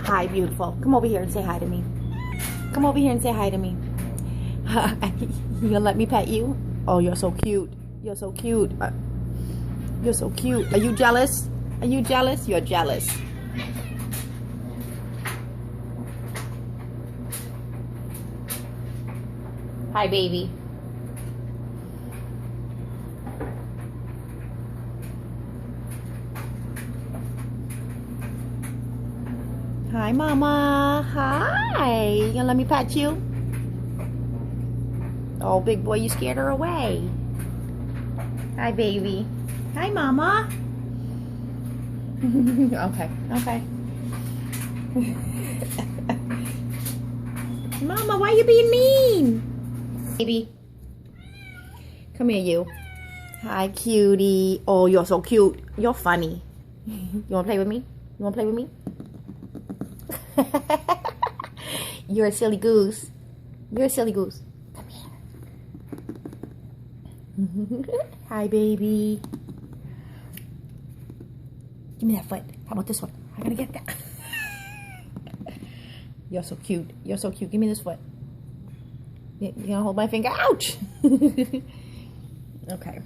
Hi, beautiful. Come over here and say hi to me. Come over here and say hi to me. You gonna let me pet you? Oh, you're so cute. You're so cute. You're so cute. Are you jealous? Are you jealous? You're jealous. Hi, baby. Hi, mama. Hi. You gonna let me pet you? Oh, big boy, you scared her away. Hi, baby. Hi, mama. Okay, okay. Mama, why you being mean? Baby. Come here, you. Hi, cutie. Oh, you're so cute. You're funny. You wanna play with me? You wanna play with me? You're a silly goose. You're a silly goose. Come here. Hi, baby. Give me that foot. How about this one? I gotta get that. You're so cute. You're so cute. Give me this foot. You gonna hold my finger? Ouch! Okay.